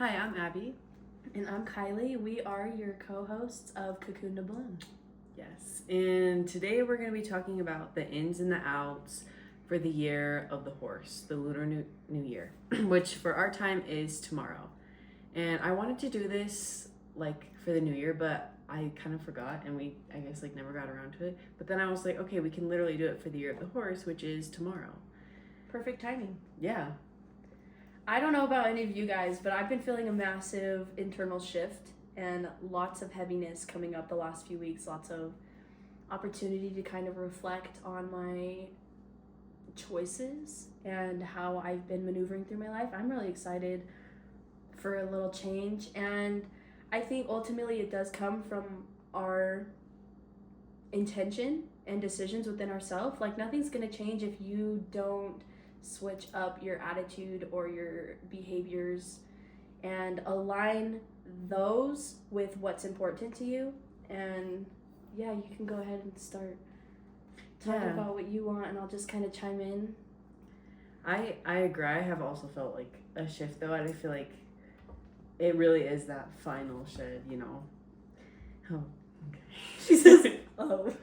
Hi, I'm Abby. And I'm Kylie. We are your co-hosts of Cocoon to Bloom. Yes, and today we're going to be talking about the ins and the outs for the year of the horse, the Lunar New Year, which for our time is tomorrow. And I wanted to do this for the new year, but I kind of forgot and I guess never got around to it. But then I was like, okay, we can literally do it for the year of the horse, which is tomorrow. Perfect timing. Yeah. I don't know about any of you guys, but I've been feeling a massive internal shift and lots of heaviness coming up the last few weeks. Lots of opportunity to kind of reflect on my choices and how I've been maneuvering through my life. I'm really excited for a little change, and I think ultimately it does come from our intention and decisions within ourselves. Nothing's going to change if you don't switch up your attitude or your behaviors and align those with what's important to you. And yeah, you can go ahead and start talking about what you want, and I'll just kind of chime in. I agree. I have also felt a shift though, and I feel like it really is that final shed, Oh, okay. She says, oh.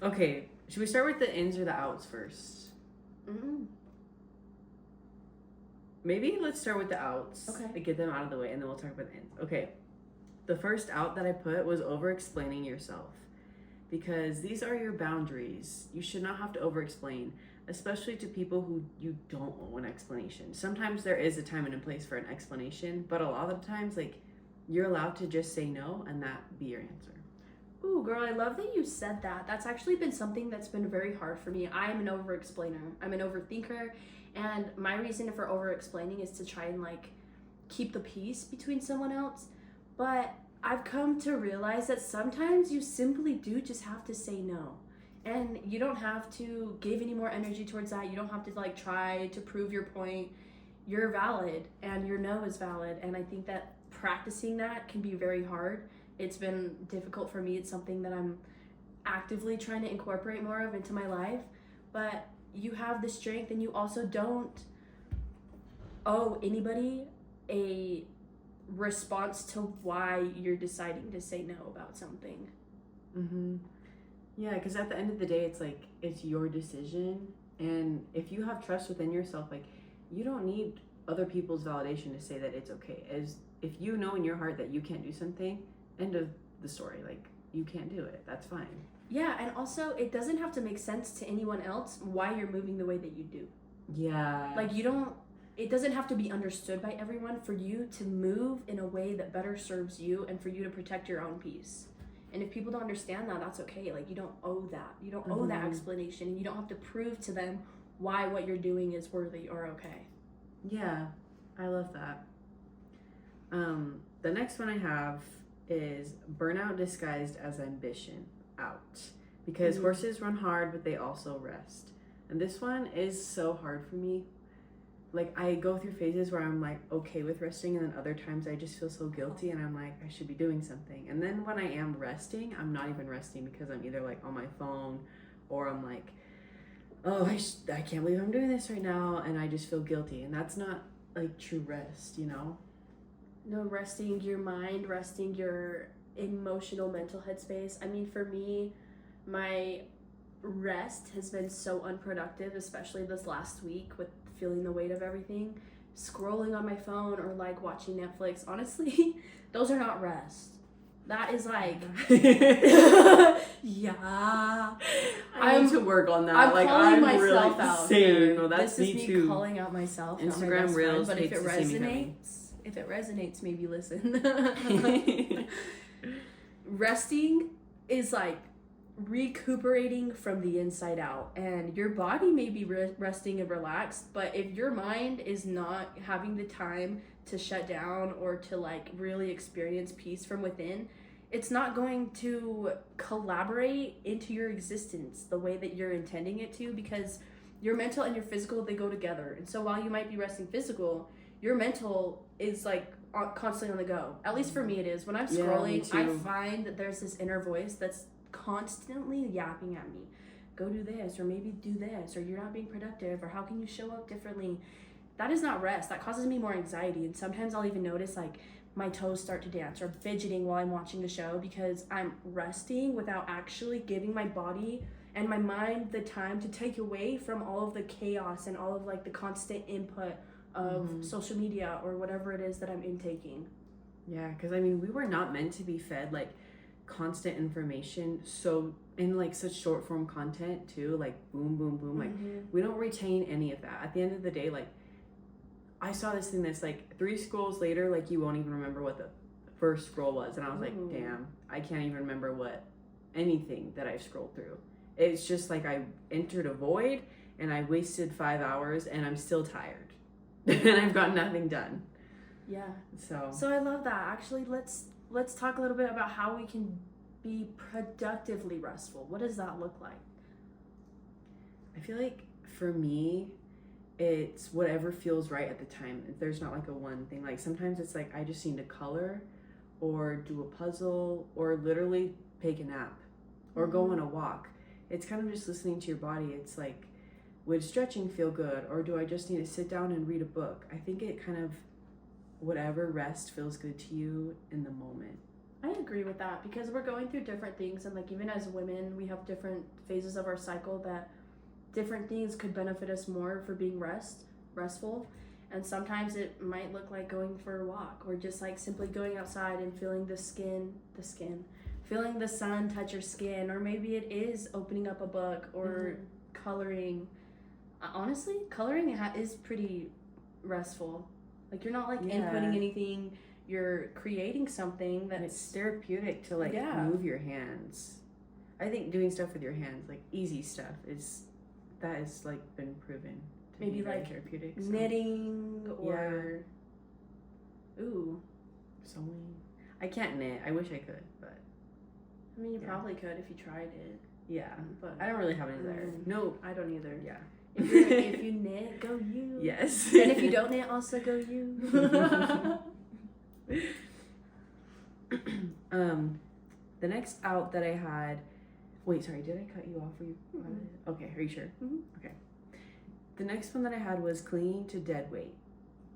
Okay, should we start with the ins or the outs first? Mm-hmm. Maybe let's start with the outs. Okay. To get them out of the way, and then we'll talk about the ins. Okay. The first out that I put was over-explaining yourself. Because these are your boundaries. You should not have to over-explain, especially to people who you don't owe an explanation. Sometimes there is a time and a place for an explanation, but a lot of the times, you're allowed to just say no, and that be your answer. Ooh, girl, I love that you said that. That's actually been something that's been very hard for me. I am an over-explainer. I'm an overthinker, and my reason for over-explaining is to try and keep the peace between someone else. But I've come to realize that sometimes you simply do just have to say no. And you don't have to give any more energy towards that. You don't have to try to prove your point. You're valid, and your no is valid. And I think that practicing that can be very hard. It's been difficult for me. It's something that I'm actively trying to incorporate more of into my life. But you have the strength, and you also don't owe anybody a response to why you're deciding to say no about something. Mm-hmm. Yeah, because at the end of the day, it's your decision. And if you have trust within yourself, you don't need other people's validation to say that it's okay. As if you know in your heart that you can't do something, end of the story. You can't do it. That's fine. Yeah, and also it doesn't have to make sense to anyone else why you're moving the way that you do. Yeah. It doesn't have to be understood by everyone for you to move in a way that better serves you and for you to protect your own peace. And if people don't understand that, that's okay. You don't owe that. You don't owe that explanation, and you don't have to prove to them why what you're doing is worthy or okay. Yeah, I love that. The next one I have is burnout disguised as ambition. Out. Because horses run hard, but they also rest. And this one is so hard for me. I go through phases where I'm okay with resting, and then other times I just feel so guilty, and I'm I should be doing something. And then when I am resting, I'm not even resting because I'm either on my phone, or I'm oh, I can't believe I'm doing this right now, and I just feel guilty. And that's not true rest, No, resting your mind, resting your emotional mental headspace. I mean, for me, my rest has been so unproductive, especially this last week with feeling the weight of everything. Scrolling on my phone or watching Netflix, honestly, those are not rest. That is yeah. I need to work on that. I'm calling myself really out. Saying, no, that's this is me me too. Calling out myself. Instagram Reels, but if it resonates, maybe listen. Resting is recuperating from the inside out, and your body may be resting and relaxed, but if your mind is not having the time to shut down or to really experience peace from within, it's not going to collaborate into your existence the way that you're intending it to, because your mental and your physical, they go together. And so while you might be resting physical, your mental is constantly on the go. At least for me it is. When I'm scrolling, I find that there's this inner voice that's constantly yapping at me. Go do this, or maybe do this, or you're not being productive, or how can you show up differently? that is not rest. That causes me more anxiety. And sometimes I'll even notice like my toes start to dance or fidgeting while I'm watching the show because I'm resting without actually giving my body and my mind the time to take away from all of the chaos and all of like the constant input of social media or whatever it is that I'm intaking. Yeah, because I mean, we were not meant to be fed like constant information, so in like such short form content too, like boom, boom, boom. Like we don't retain any of that. At the end of the day, like I saw this thing that's like 3 scrolls later, like you won't even remember what the first scroll was, and I was like, damn, I can't even remember what anything that I've scrolled through. It's just like I entered a void and I wasted 5 hours and I'm still tired and I've got nothing done. Yeah. So I love that. Actually, let's talk a little bit about how we can be productively restful. What does that look like? I feel like for me, it's whatever feels right at the time. There's not like a one thing. Like sometimes it's like I just need to color or do a puzzle or literally take a nap or go on a walk. It's kind of just listening to your body. It's like, would stretching feel good, or do I just need to sit down and read a book? I think it kind of, whatever rest feels good to you in the moment. I agree with that because we're going through different things, and like even as women, we have different phases of our cycle that different things could benefit us more for being restful. And sometimes it might look like going for a walk or just like simply going outside and feeling the skin, feeling the sun touch your skin, or maybe it is opening up a book or coloring. Honestly, coloring is pretty restful. Like you're not like inputting anything, you're creating something that's it's therapeutic to like move your hands. I think doing stuff with your hands, like easy stuff, is like been proven to maybe be very like therapeutic. So. Knitting or sewing. I can't knit. I wish I could, but I mean you probably could if you tried it. Yeah, but I don't really have any there. No, I don't either. Yeah. If you knit, go you. Yes. And if you don't knit, also go you. The next out that I had. Wait, sorry. Did I cut you off? Okay. Are you sure? Okay. The next one that I had was clinging to dead weight,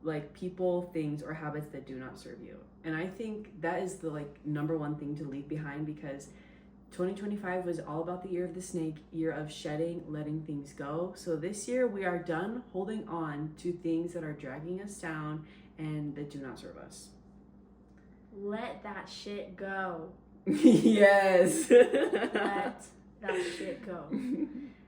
like people, things, or habits that do not serve you. And I think that is the like number one thing to leave behind, because 2025 was all about the year of the snake, year of shedding, letting things go. So this year we are done holding on to things that are dragging us down and that do not serve us. Let that shit go. Yes. Let that shit go.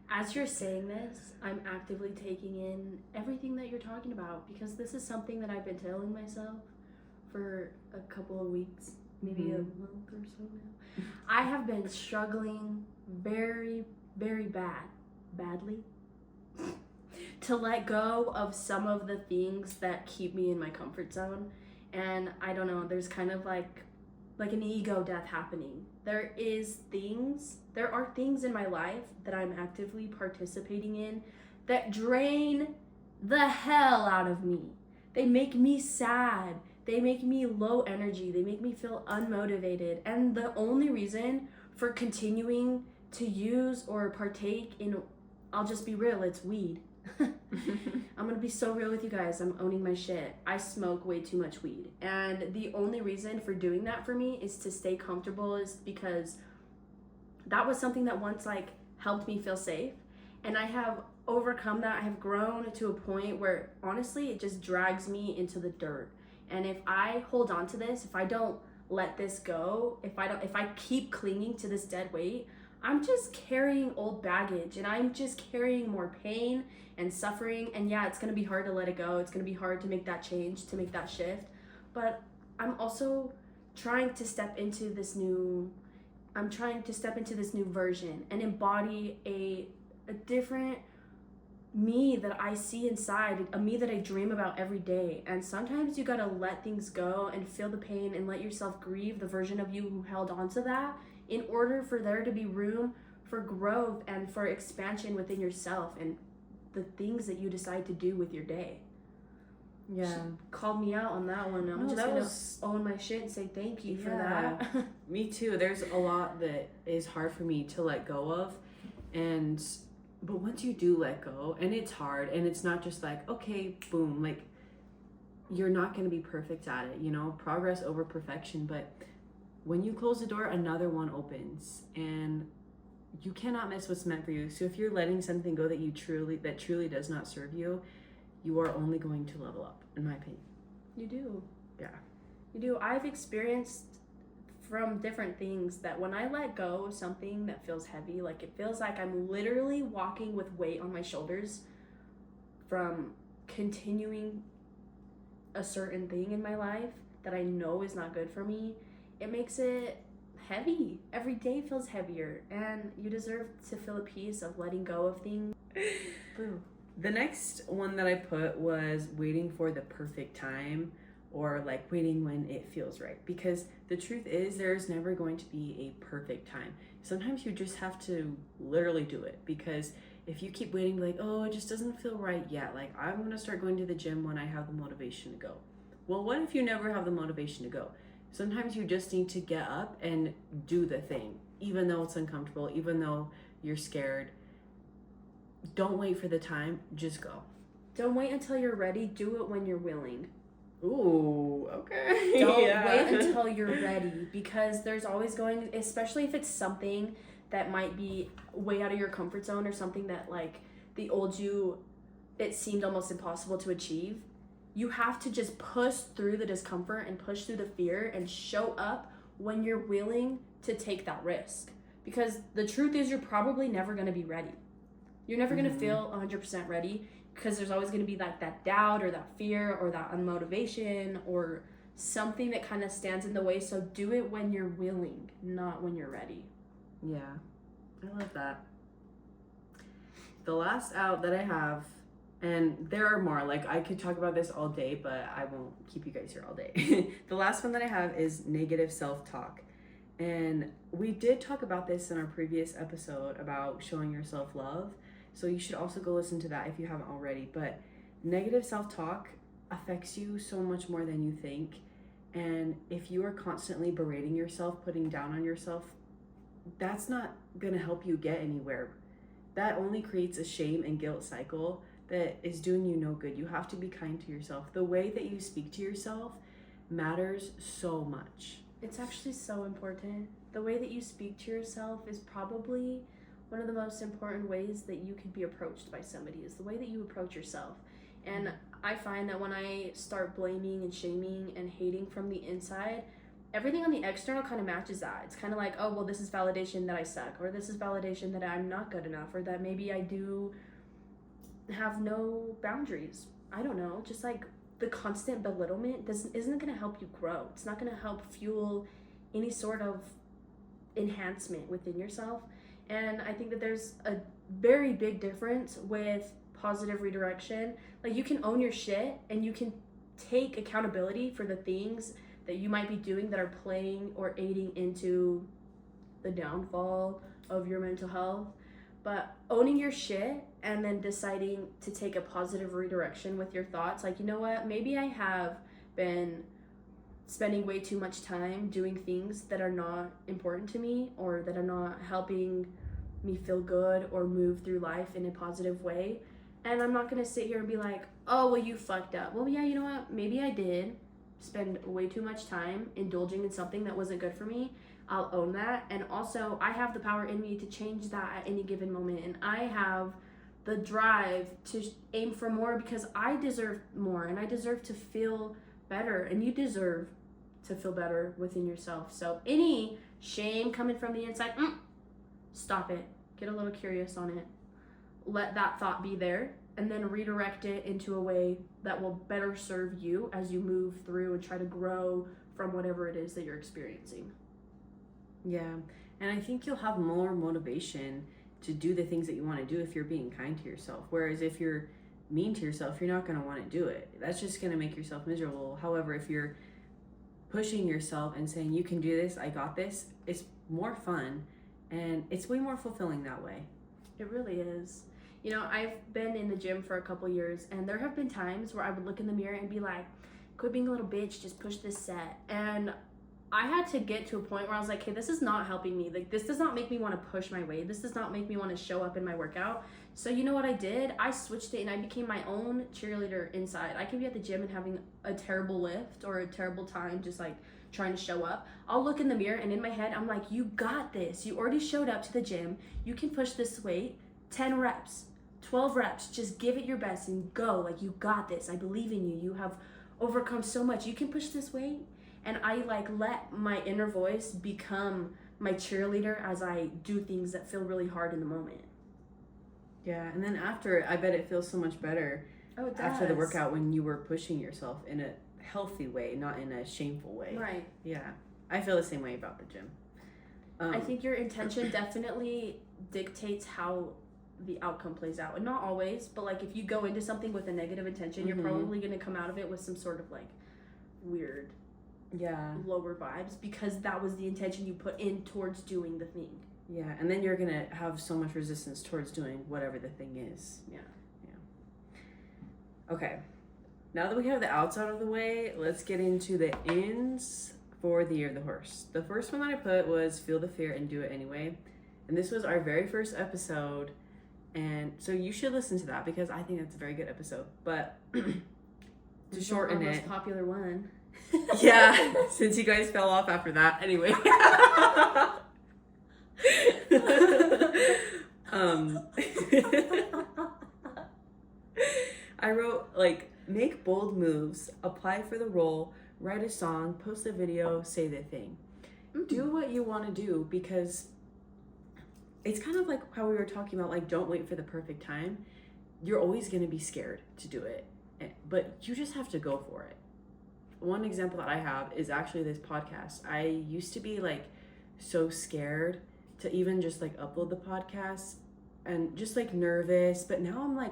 As you're saying this, I'm actively taking in everything that you're talking about, because this is something that I've been telling myself for a couple of weeks, maybe a month or so now. I have been struggling very, very badly to let go of some of the things that keep me in my comfort zone. And I don't know, there's kind of like an ego death happening. There are things in my life that I'm actively participating in that drain the hell out of me. They make me sad. They make me low energy. They make me feel unmotivated. And the only reason for continuing to use or partake in, I'll just be real, it's weed. I'm gonna be so real with you guys. I'm owning my shit. I smoke way too much weed. And the only reason for doing that for me is to stay comfortable, is because that was something that once like helped me feel safe. And I have overcome that. I have grown to a point where honestly it just drags me into the dirt. And if I hold on to this, if I don't let this go, if I keep clinging to this dead weight, I'm just carrying old baggage, and I'm just carrying more pain and suffering. And yeah, it's gonna be hard to let it go. It's gonna be hard to make that change, to make that shift. But I'm also trying to step into this new version and embody a different me that I see inside, a me that I dream about every day. And sometimes you gotta let things go and feel the pain and let yourself grieve the version of you who held on to that, in order for there to be room for growth and for expansion within yourself and the things that you decide to do with your day. Yeah. She called me out on that one. I'm just gonna own my shit and say thank you for that. Me too. There's a lot that is hard for me to let go of, and But once you do let go, and it's hard, and it's not just like, okay, boom, like you're not going to be perfect at it, you know, progress over perfection. But when you close the door, another one opens, and you cannot miss what's meant for you. So if you're letting something go that truly does not serve you, you are only going to level up, in my opinion. You do. Yeah. You do. I've experienced from different things that when I let go of something that feels heavy, like it feels like I'm literally walking with weight on my shoulders from continuing a certain thing in my life that I know is not good for me, it makes it heavy. Every day feels heavier, and you deserve to feel a piece of letting go of things. Boo. The next one that I put was waiting for the perfect time, or like waiting when it feels right. Because the truth is, there's never going to be a perfect time. Sometimes you just have to literally do it, because if you keep waiting, like, oh, it just doesn't feel right yet. Like, I'm going to start going to the gym when I have the motivation to go. Well, what if you never have the motivation to go? Sometimes you just need to get up and do the thing, even though it's uncomfortable, even though you're scared. Don't wait for the time, just go. Don't wait until you're ready. Do it when you're willing. Ooh, okay. Don't Yeah. wait until you're ready, because there's always going, especially if it's something that might be way out of your comfort zone, or something that like the old you, it seemed almost impossible to achieve. You have to just push through the discomfort and push through the fear and show up when you're willing to take that risk. Because the truth is, you're probably never going to be ready. You're never going to feel 100% ready, because there's always going to be like that doubt or that fear or that unmotivation or something that kind of stands in the way. So do it when you're willing, not when you're ready. Yeah, I love that. The last out that I have, and there are more, like I could talk about this all day, but I won't keep you guys here all day. The last one that I have is negative self-talk. And we did talk about this in our previous episode about showing yourself love. So you should also go listen to that if you haven't already. But negative self-talk affects you so much more than you think. And if you are constantly berating yourself, putting down on yourself, that's not going to help you get anywhere. That only creates a shame and guilt cycle that is doing you no good. You have to be kind to yourself. The way that you speak to yourself matters so much. It's actually so important. The way that you speak to yourself is probably one of the most important ways that you can be approached by somebody, is the way that you approach yourself. And I find that when I start blaming and shaming and hating from the inside, everything on the external kind of matches that. It's kind of like, oh, well, this is validation that I suck, or this is validation that I'm not good enough, or that maybe I do have no boundaries. I don't know. Just like the constant belittlement isn't going to help you grow. It's not going to help fuel any sort of enhancement within yourself. And I think that there's a very big difference with positive redirection. Like, you can own your shit and you can take accountability for the things that you might be doing that are playing or aiding into the downfall of your mental health. But owning your shit and then deciding to take a positive redirection with your thoughts, like, you know what, maybe I have been spending way too much time doing things that are not important to me, or that are not helping me feel good or move through life in a positive way. And I'm not gonna sit here and be like, oh, well, you fucked up. Well, yeah, you know what, maybe I did spend way too much time indulging in something that wasn't good for me. I'll own that. And also, I have the power in me to change that at any given moment. And I have the drive to aim for more, because I deserve more and I deserve to feel better. And you deserve to feel better within yourself. So any shame coming from the inside, stop it. Get a little curious on it. Let that thought be there, and then redirect it into a way that will better serve you as you move through and try to grow from whatever it is that you're experiencing. Yeah, and I think you'll have more motivation to do the things that you want to do if you're being kind to yourself. Whereas if you're mean to yourself, you're not going to want to do it. That's just going to make yourself miserable. However, if you're pushing yourself and saying, you can do this, I got this, it's more fun, and it's way more fulfilling that way. It really is. You know, I've been in the gym for a couple years, and there have been times where I would look in the mirror and be like, quit being a little bitch, just push this set. And I had to get to a point where I was like, hey, this is not helping me. Like, this does not make me want to push my weight. This does not make me want to show up in my workout. So you know what I did? I switched it and I became my own cheerleader inside. I can be at the gym and having a terrible lift or a terrible time just like trying to show up. I'll look in the mirror and in my head, I'm like, you got this. You already showed up to the gym. You can push this weight, 10 reps, 12 reps. Just give it your best and go. Like, you got this. I believe in you. You have overcome so much. You can push this weight. And I like let my inner voice become my cheerleader as I do things that feel really hard in the moment. Yeah, and then after, I bet it feels so much better after the workout when you were pushing yourself in a healthy way, not in a shameful way. Right. Yeah, I feel the same way about the gym. I think your intention definitely dictates how the outcome plays out. And not always, but like if you go into something with a negative intention, you're probably going to come out of it with some sort of like weird lower vibes because that was the intention you put in towards doing the thing. Yeah, and then you're gonna have so much resistance towards doing whatever the thing is. Yeah. Okay, now that we have the outs out of the way, let's get into the ins for the year of the horse. The first one that I put was feel the fear and do it anyway. And this was our very first episode, and so you should listen to that because I think it's a very good episode. But to shorten it, most popular one. Yeah, since you guys fell off after that. Anyway. I wrote, like, make bold moves, apply for the role, write a song, post a video, say the thing. Do what you want to do because it's kind of like how we were talking about, like, don't wait for the perfect time. You're always going to be scared to do it, but you just have to go for it. One example that I have is actually this podcast. I used to be like so scared to even just like upload the podcast and just like nervous, but now I'm like,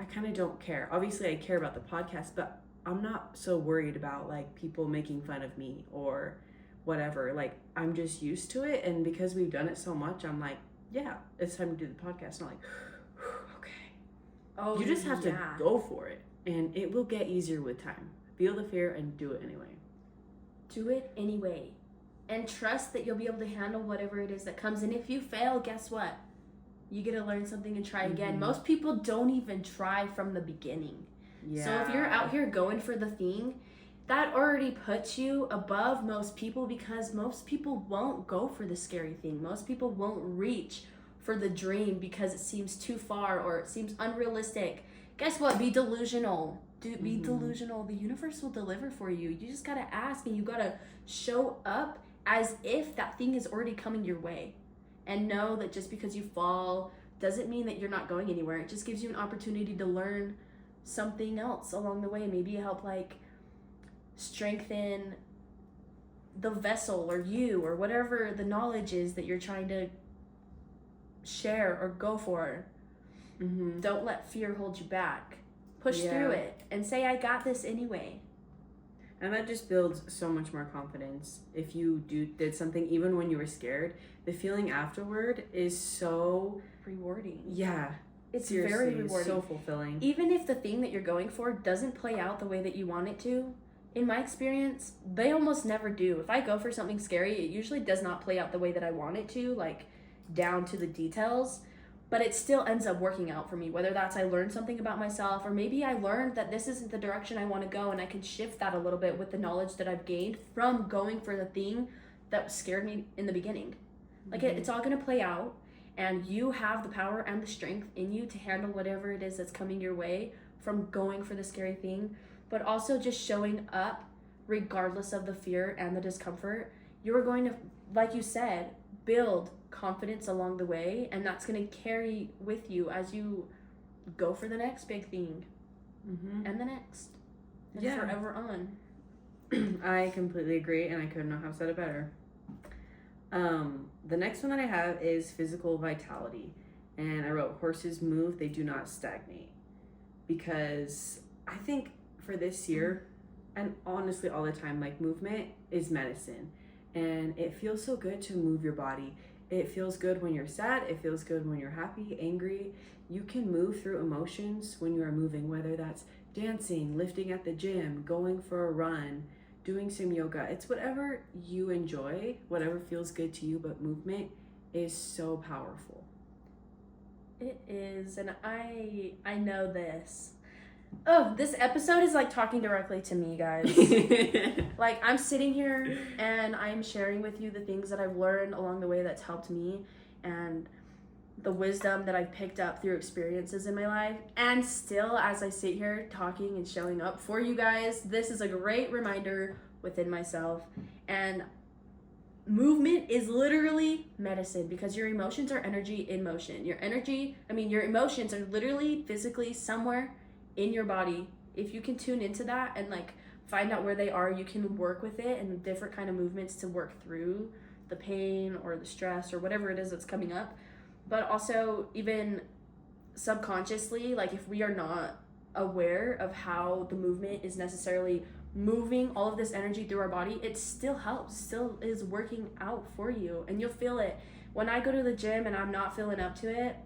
I kind of don't care. Obviously I care about the podcast, but I'm not so worried about like people making fun of me or whatever. Like I'm just used to it, and because we've done it so much, I'm like, yeah, it's time to do the podcast. And I'm like, okay. Oh, you just have to go for it, and it will get easier with time. Feel the fear and do it anyway. Do it anyway. And trust that you'll be able to handle whatever it is that comes. And if you fail, guess what? You get to learn something and try again. Most people don't even try from the beginning. Yeah. So if you're out here going for the thing, that already puts you above most people because most people won't go for the scary thing. Most people won't reach for the dream because it seems too far or it seems unrealistic. Guess what? Be delusional. Be delusional. The universe will deliver for you. You just gotta ask and you gotta show up as if that thing is already coming your way. And know that just because you fall doesn't mean that you're not going anywhere. It just gives you an opportunity to learn something else along the way. Maybe help like strengthen the vessel or you or whatever the knowledge is that you're trying to share or go for. Don't let fear hold you back. Push through it and say, I got this anyway. And that just builds so much more confidence. If you did something, even when you were scared, the feeling afterward is so rewarding. Yeah. It's very rewarding. So fulfilling. Even if the thing that you're going for doesn't play out the way that you want it to, in my experience, they almost never do. If I go for something scary, it usually does not play out the way that I want it to, like down to the details. But it still ends up working out for me, whether that's I learned something about myself or maybe I learned that this isn't the direction I want to go and I can shift that a little bit with the knowledge that I've gained from going for the thing that scared me in the beginning. Like it's all going to play out, and you have the power and the strength in you to handle whatever it is that's coming your way from going for the scary thing, but also just showing up regardless of the fear and the discomfort. You're going to, like you said, build confidence along the way, and that's going to carry with you as you go for the next big thing and the next and forever on. I completely agree, and I could not have said it better. The next one that I have is physical vitality, and I wrote horses move, they do not stagnate, because I think for this year and honestly all the time, like movement is medicine, and it feels so good to move your body. It feels good when you're sad. It feels good when you're happy, angry. You can move through emotions when you are moving, whether that's dancing, lifting at the gym, going for a run, doing some yoga. It's whatever you enjoy, whatever feels good to you, but movement is so powerful. It is, and I know this. Oh, this episode is like talking directly to me, guys. Like, I'm sitting here and I'm sharing with you the things that I've learned along the way that's helped me, and the wisdom that I've picked up through experiences in my life. And still, as I sit here talking and showing up for you guys, this is a great reminder within myself. And movement is literally medicine, because your emotions are energy in motion. Your emotions are literally physically somewhere in your body. If you can tune into that and like find out where they are, you can work with it and different kind of movements to work through the pain or the stress or whatever it is that's coming up. But also, even subconsciously, like if we are not aware of how the movement is necessarily moving all of this energy through our body, it still helps, still is working out for you, and you'll feel it. When I go to the gym and I'm not feeling up to it,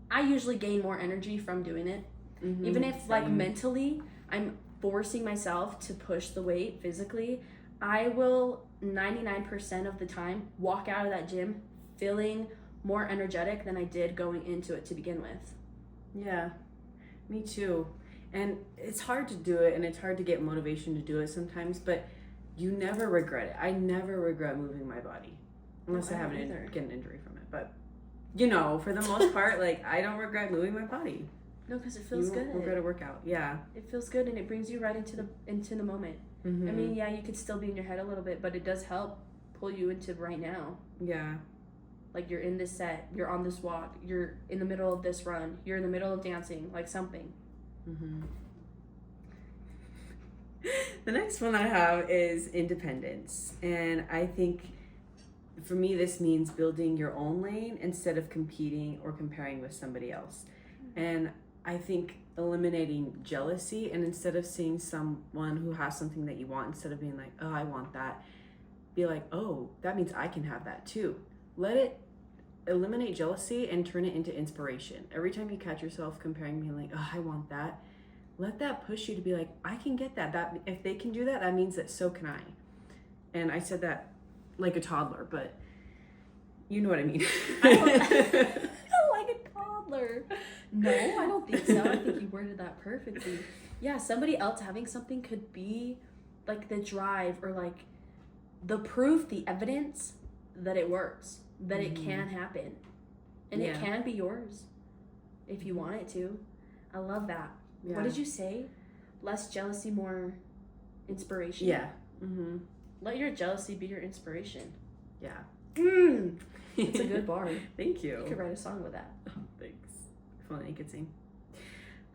I usually gain more energy from doing it. Mm-hmm. Even if like mentally I'm forcing myself to push the weight physically, I will 99% of the time walk out of that gym feeling more energetic than I did going into it to begin with. Yeah, me too. And it's hard to do it, and it's hard to get motivation to do it sometimes, but you never regret it. I never regret moving my body, unless I haven't get an injury from it. But, you know, for the most part, like, I don't regret moving my body. No, because it feels good. Regret a workout, yeah. It feels good, and it brings you right into the moment. Mm-hmm. I mean, yeah, you could still be in your head a little bit, but it does help pull you into right now. Yeah. Like, you're in this set, you're on this walk, you're in the middle of this run, you're in the middle of dancing, like something. Mm-hmm. The next one I have is independence. And I think for me, this means building your own lane instead of competing or comparing with somebody else. And I think eliminating jealousy, and instead of seeing someone who has something that you want, instead of being like, oh, I want that, be like, oh, that means I can have that too. Eliminate jealousy and turn it into inspiration. Every time you catch yourself comparing, being like, oh, I want that, let that push you to be like, I can get that. That if they can do that, that means that so can I. And I said that like a toddler, but you know what I mean. Like a toddler. No, I don't think so. I think you worded that perfectly. Yeah, somebody else having something could be like the drive or like the proof, the evidence that it works, that it can happen. And it can be yours if you want it to. I love that. Yeah. What did you say? Less jealousy, more inspiration? Yeah. Mm-hmm. Let your jealousy be your inspiration. Yeah. It's a good bar. Thank you. You could write a song with that. Oh, thanks. If only I could sing.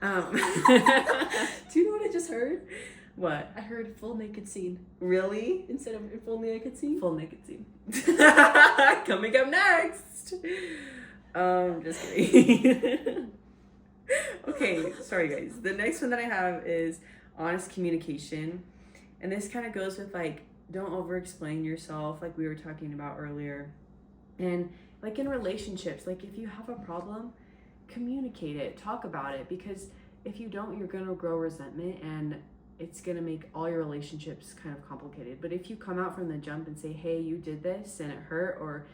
Do you know what I just heard? What? I heard full naked scene. Really? Instead of if only I could see? Full naked scene. Coming up next. Just kidding. Okay, sorry guys. The next one that I have is honest communication. And this kind of goes with like, don't over explain yourself, like we were talking about earlier. And like in relationships, like if you have a problem, communicate it, talk about it, because if you don't, you're going to grow resentment and it's going to make all your relationships kind of complicated. But if you come out from the jump and say, hey, you did this and it hurt, or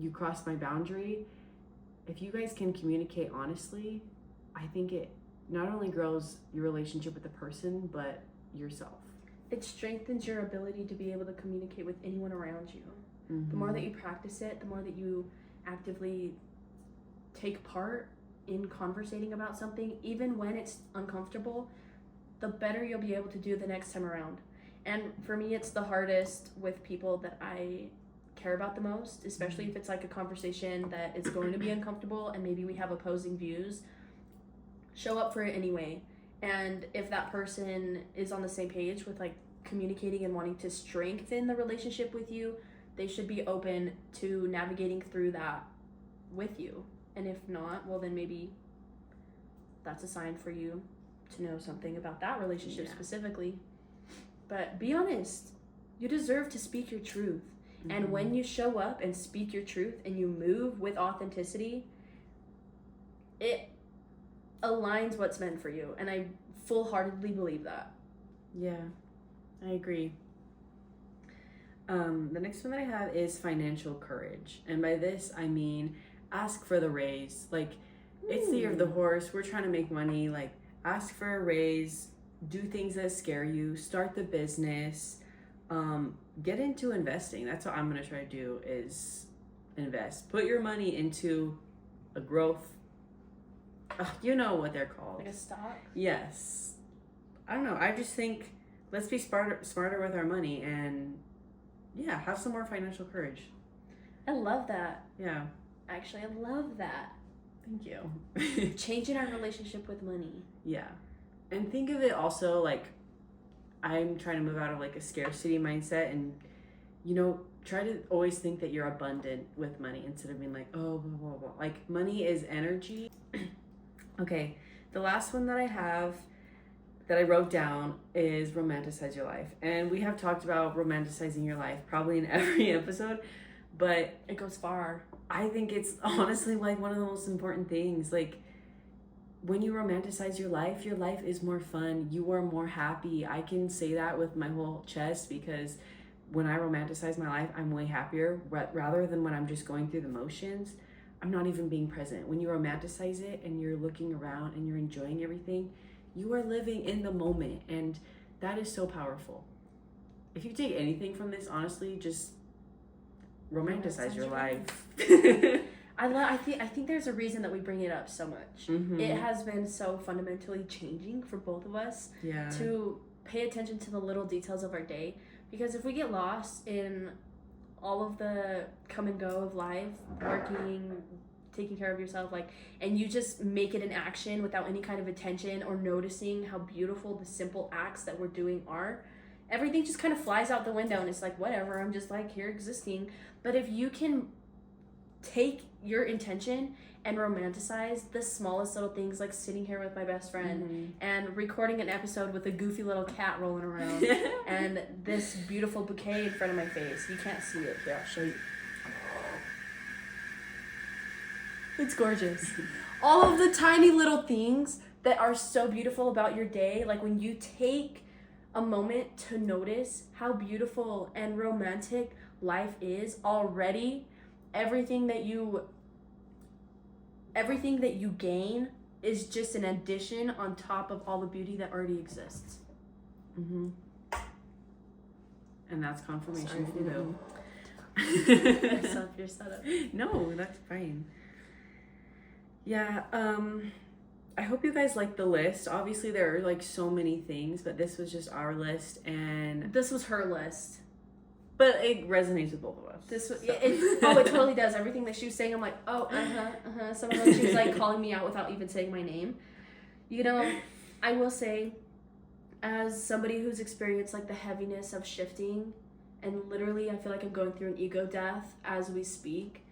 you crossed my boundary, if you guys can communicate honestly, I think it not only grows your relationship with the person, but yourself. It strengthens your ability to be able to communicate with anyone around you. Mm-hmm. The more that you practice it, the more that you actively take part in conversating about something, even when it's uncomfortable, the better you'll be able to do the next time around. And for me, it's the hardest with people that I care about the most, especially if it's like a conversation that is going to be uncomfortable and maybe we have opposing views. Show up for it anyway. And if that person is on the same page with like communicating and wanting to strengthen the relationship with you, they should be open to navigating through that with you. And if not, well then maybe that's a sign for you to know something about that relationship specifically. But be honest. You deserve to speak your truth. Mm-hmm. And when you show up and speak your truth and you move with authenticity, it aligns what's meant for you. And I full-heartedly believe that. Yeah. I agree. The next one that I have is financial courage. And by this, I mean ask for the raise. Like, it's the year of the horse. We're trying to make money. Like, ask for a raise, do things that scare you, start the business, get into investing. That's what I'm going to try to do is invest. Put your money into a growth. You know what they're called. Like a stock? Yes. I don't know. I just think let's be smarter with our money and yeah, have some more financial courage. I love that. Yeah. Actually, I love that. Thank you. Changing our relationship with money. Yeah. And think of it also like I'm trying to move out of like a scarcity mindset and, you know, try to always think that you're abundant with money instead of being like, oh, blah, blah, blah. Like, money is energy. Okay. The last one that I have that I wrote down is romanticize your life. And we have talked about romanticizing your life probably in every episode, but it goes far. I think it's honestly like one of the most important things. Like, when you romanticize your life is more fun. You are more happy. I can say that with my whole chest because when I romanticize my life, I'm way happier rather than when I'm just going through the motions. I'm not even being present. When you romanticize it and you're looking around and you're enjoying everything, you are living in the moment, and that is so powerful. If you take anything from this, honestly, just romanticize your life. I think there's a reason that we bring it up so much. Mm-hmm. It has been so fundamentally changing for both of us to pay attention to the little details of our day, because if we get lost in all of the come and go of life, working, taking care of yourself, like, and you just make it an action without any kind of attention or noticing how beautiful the simple acts that we're doing are, everything just kind of flies out the window and it's like, whatever, I'm just like here existing. But if you can take your intention and romanticize the smallest little things, like sitting here with my best friend and recording an episode with a goofy little cat rolling around and this beautiful bouquet in front of my face. You can't see it. Here, I'll show you. It's gorgeous. All of the tiny little things that are so beautiful about your day, like when you take a moment to notice how beautiful and romantic life is already, everything that you gain is just an addition on top of all the beauty that already exists. And that's confirmation for you. Mess up your setup. No, that's fine. Yeah, I hope you guys like the list. Obviously there are like so many things, but this was just our list, and this was her list. But it resonates with both of us. It totally does. Everything that she was saying, I'm like, oh, Some of them she was like calling me out without even saying my name. You know, I will say, as somebody who's experienced like the heaviness of shifting, and literally I feel like I'm going through an ego death as we speak,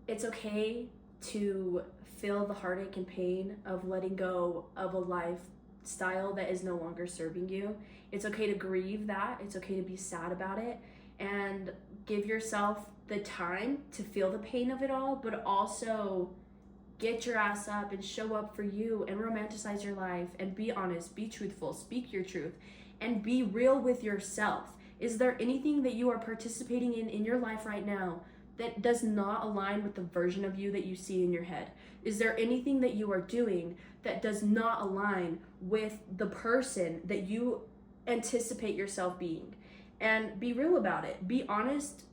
it's okay to feel the heartache and pain of letting go of a lifestyle that is no longer serving you. It's okay to grieve that. It's okay to be sad about it and give yourself the time to feel the pain of it all, but also get your ass up and show up for you and romanticize your life and be honest, be truthful, speak your truth, and be real with yourself. Is there anything that you are participating in your life right now that does not align with the version of you that you see in your head? Is there anything that you are doing that does not align with the person that you anticipate yourself being? And be real about it. Be honest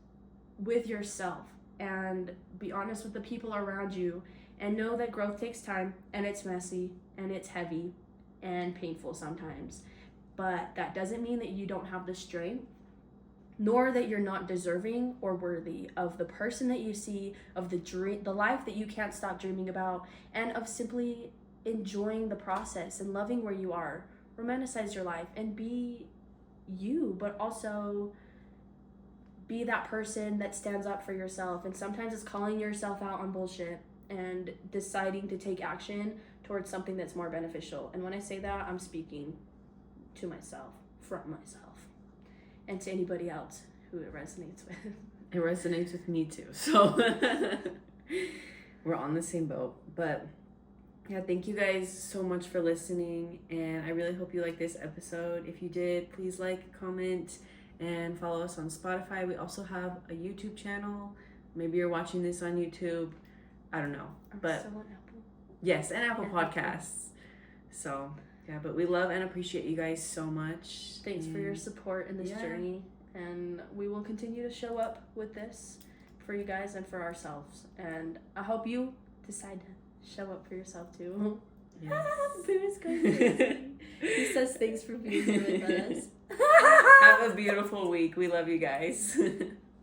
with yourself and be honest with the people around you, and know that growth takes time, and it's messy and it's heavy and painful sometimes. But that doesn't mean that you don't have the strength, nor that you're not deserving or worthy of the person that you see, of the life that you can't stop dreaming about, and of simply enjoying the process and loving where you are. Romanticize your life and be you, but also be that person that stands up for yourself. And sometimes it's calling yourself out on bullshit and deciding to take action towards something that's more beneficial. And when I say that, I'm speaking to myself, from myself, and to anybody else who it resonates with. It resonates with me too, so we're on the same boat. But Yeah, thank you guys so much for listening, and I really hope you like this episode. If you did, please like, comment, and follow us on Spotify. We also have a YouTube channel. Maybe you're watching this on YouTube. I don't know. But still on Apple. yes, and Apple Podcasts. So, yeah, but we love and appreciate you guys so much. Thanks for your support in this journey. And we will continue to show up with this for you guys and for ourselves. And I hope you decide to show up for yourself too. Yes. Boo's going crazy. He says thanks for being here with us. Have a beautiful week. We love you guys.